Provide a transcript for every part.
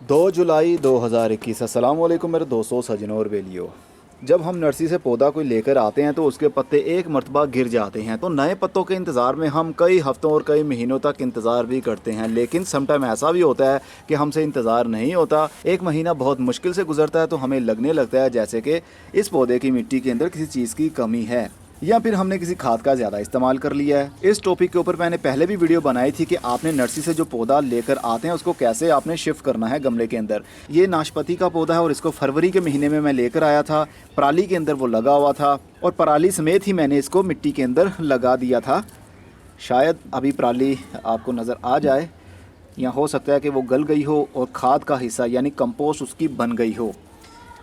2 जुलाई 2021। अस्सलाम वालेकुम मेरे दोस्तों, सजनों और बेलियों। जब हम नर्सरी से पौधा कोई लेकर आते हैं तो उसके पत्ते एक मरतबा गिर जाते हैं, तो नए पत्तों के इंतज़ार में हम कई हफ्तों और कई महीनों तक इंतज़ार भी करते हैं। लेकिन समटाइम ऐसा भी होता है कि हमसे इंतज़ार नहीं होता, एक महीना बहुत मुश्किल से गुजरता है तो हमें लगने लगता है जैसे कि इस पौधे की मिट्टी के अंदर किसी चीज़ की कमी है या फिर हमने किसी खाद का ज़्यादा इस्तेमाल कर लिया है। इस टॉपिक के ऊपर मैंने पहले भी वीडियो बनाई थी कि आपने नर्सरी से जो पौधा लेकर आते हैं उसको कैसे आपने शिफ्ट करना है गमले के अंदर। ये नाशपाती का पौधा है और इसको फरवरी के महीने में मैं लेकर आया था। पराली के अंदर वो लगा हुआ था और पराली समेत ही मैंने इसको मिट्टी के अंदर लगा दिया था। शायद अभी पराली आपको नज़र आ जाए, या हो सकता है कि वो गल गई हो और खाद का हिस्सा यानी कंपोस्ट उसकी बन गई हो।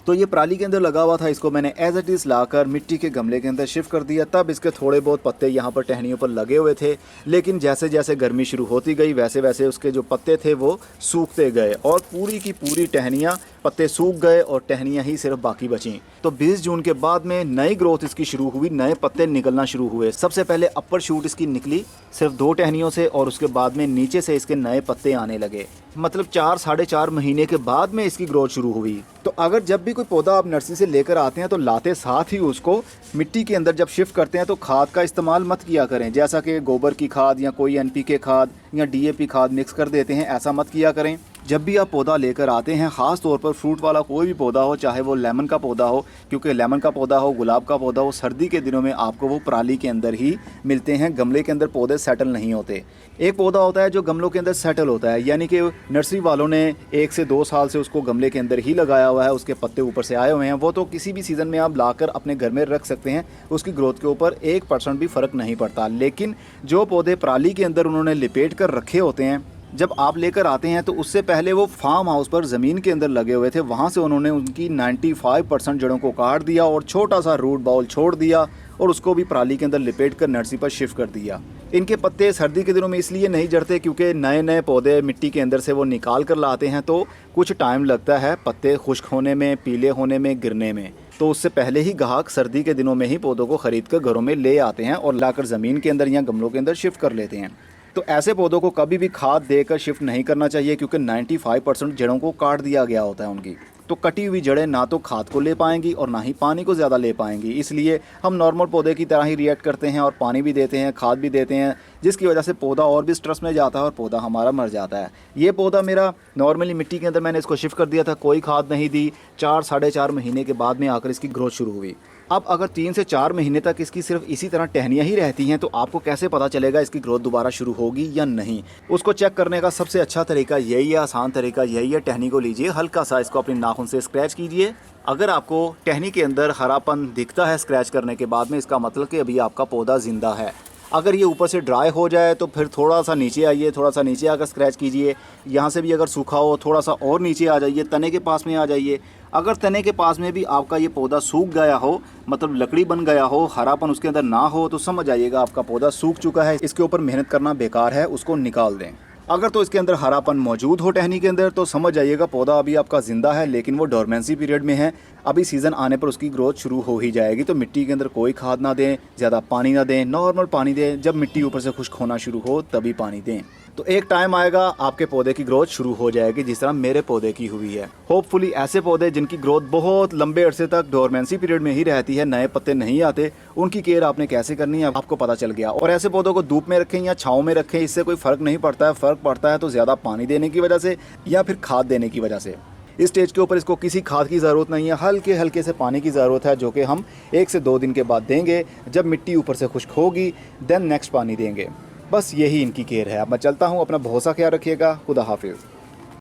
तो ये पराली के अंदर लगा हुआ था, इसको मैंने एज इट इज़ लाकर मिट्टी के गमले के अंदर शिफ्ट कर दिया। तब इसके थोड़े बहुत पत्ते यहाँ पर टहनियों पर लगे हुए थे, लेकिन जैसे जैसे गर्मी शुरू होती गई वैसे वैसे उसके जो पत्ते थे वो सूखते गए और पूरी की पूरी टहनियाँ, पत्ते सूख गए और टहनियाँ ही सिर्फ बाकी बचीं। तो 20 जून के बाद में नई ग्रोथ इसकी शुरू हुई, नए पत्ते निकलना शुरू हुए। सबसे पहले अपर शूट इसकी निकली सिर्फ 2 टहनियों से और उसके बाद में नीचे से इसके नए पत्ते आने लगे। मतलब 4 साढ़े 4 महीने के बाद में इसकी ग्रोथ शुरू हुई। तो अगर जब भी कोई पौधा आप नर्सरी से लेकर आते हैं तो लाते साथ ही उसको मिट्टी के अंदर जब शिफ्ट करते हैं तो खाद का इस्तेमाल मत किया करें, जैसा कि गोबर की खाद या कोई NPK खाद या DAP खाद मिक्स कर देते हैं, ऐसा मत किया करें। जब भी आप पौधा लेकर आते हैं, ख़ास तौर पर फ्रूट वाला कोई भी पौधा हो, चाहे वो लेमन का पौधा हो, क्योंकि लेमन का पौधा हो, गुलाब का पौधा हो, सर्दी के दिनों में आपको वो पराली के अंदर ही मिलते हैं। गमले के अंदर पौधे सेटल नहीं होते। एक पौधा होता है जो गमलों के अंदर सेटल होता है, यानी कि नर्सरी वालों ने 1 से 2 साल से उसको गमले के अंदर ही लगाया हुआ है, उसके पत्ते ऊपर से आए हुए हैं। वो तो किसी भी सीज़न में आप लाकर अपने घर में रख सकते हैं, उसकी ग्रोथ के ऊपर 1% भी फ़र्क नहीं पड़ता। लेकिन जो पौधे पराली के अंदर उन्होंने लिपेट कर रखे होते हैं, जब आप लेकर आते हैं तो उससे पहले वो फार्म हाउस पर ज़मीन के अंदर लगे हुए थे, वहाँ से उन्होंने उनकी 95% जड़ों को काट दिया और छोटा सा रूट बाउल छोड़ दिया और उसको भी पराली के अंदर लिपेट कर नर्सरी पर शिफ्ट कर दिया। इनके पत्ते सर्दी के दिनों में इसलिए नहीं झड़ते क्योंकि नए नए पौधे मिट्टी के अंदर से वो निकाल कर लाते हैं, तो कुछ टाइम लगता है पत्ते खुश्क होने में, पीले होने में, गिरने में। तो उससे पहले ही ग्राहक सर्दी के दिनों में ही पौधों को ख़रीद कर घरों में ले आते हैं और लाकर ज़मीन के अंदर या गमलों के अंदर शिफ्ट कर लेते हैं। तो ऐसे पौधों को कभी भी खाद देकर शिफ्ट नहीं करना चाहिए, क्योंकि 95% जड़ों को काट दिया गया होता है उनकी। तो कटी हुई जड़ें ना तो खाद को ले पाएंगी और ना ही पानी को ज़्यादा ले पाएंगी। इसलिए हम नॉर्मल पौधे की तरह ही रिएक्ट करते हैं और पानी भी देते हैं, खाद भी देते हैं, जिसकी वजह से पौधा और भी स्ट्रेस में जाता है और पौधा हमारा मर जाता है। ये पौधा मेरा नॉर्मली मिट्टी के अंदर मैंने इसको शिफ्ट कर दिया था, कोई खाद नहीं दी। 4 साढ़े 4 महीने के बाद में आकर इसकी ग्रोथ शुरू हुई। अब अगर 3 से 4 महीने तक इसकी सिर्फ इसी तरह टहनियाँ ही रहती हैं तो आपको कैसे पता चलेगा इसकी ग्रोथ दोबारा शुरू होगी या नहीं? उसको चेक करने का सबसे अच्छा तरीका यही है, आसान तरीका यही है। टहनी को लीजिए, हल्का सा इसको अपने नाखून से स्क्रैच कीजिए। अगर आपको टहनी के अंदर हरापन दिखता है स्क्रैच करने के बाद में, इसका मतलब कि अभी आपका पौधा ज़िंदा है। अगर ये ऊपर से ड्राई हो जाए तो फिर थोड़ा सा नीचे आइए, थोड़ा सा नीचे आकर स्क्रैच कीजिए। यहाँ से भी अगर सूखा हो थोड़ा सा और नीचे आ जाइए, तने के पास में आ जाइए। अगर तने के पास में भी आपका ये पौधा सूख गया हो, मतलब लकड़ी बन गया हो, हरापन उसके अंदर ना हो, तो समझ आइएगा आपका पौधा सूख चुका है, इसके ऊपर मेहनत करना बेकार है, उसको निकाल दें। अगर तो इसके अंदर हरापन मौजूद हो टहनी के अंदर तो समझ जाइएगा पौधा अभी आपका ज़िंदा है, लेकिन वो डोरमेंसी पीरियड में है। अभी सीज़न आने पर उसकी ग्रोथ शुरू हो ही जाएगी। तो मिट्टी के अंदर कोई खाद ना दें, ज़्यादा पानी ना दें, नॉर्मल पानी दें। जब मिट्टी ऊपर से खुश्क होना शुरू हो तभी पानी दें। तो एक टाइम आएगा आपके पौधे की ग्रोथ शुरू हो जाएगी, जिस तरह मेरे पौधे की हुई है। होपफुली ऐसे पौधे जिनकी ग्रोथ बहुत लंबे अरसे तक डोरमेंसी पीरियड में ही रहती है, नए पत्ते नहीं आते, उनकी केयर आपने कैसे करनी है आपको पता चल गया। और ऐसे पौधों को धूप में रखें या छाँव में रखें, इससे कोई फ़र्क नहीं पड़ता है। फ़र्क पड़ता है तो ज़्यादा पानी देने की वजह से या फिर खाद देने की वजह से। इस स्टेज के ऊपर इसको किसी खाद की ज़रूरत नहीं है, हल्के हल्के से पानी की ज़रूरत है, जो कि हम 1 से 2 दिन के बाद देंगे। जब मिट्टी ऊपर से खुश्क होगी देन नेक्स्ट पानी देंगे। बस यही इनकी केयर है। अब मैं चलता हूँ, अपना बहुत सा ख्याल रखिएगा। खुदा हाफिज़।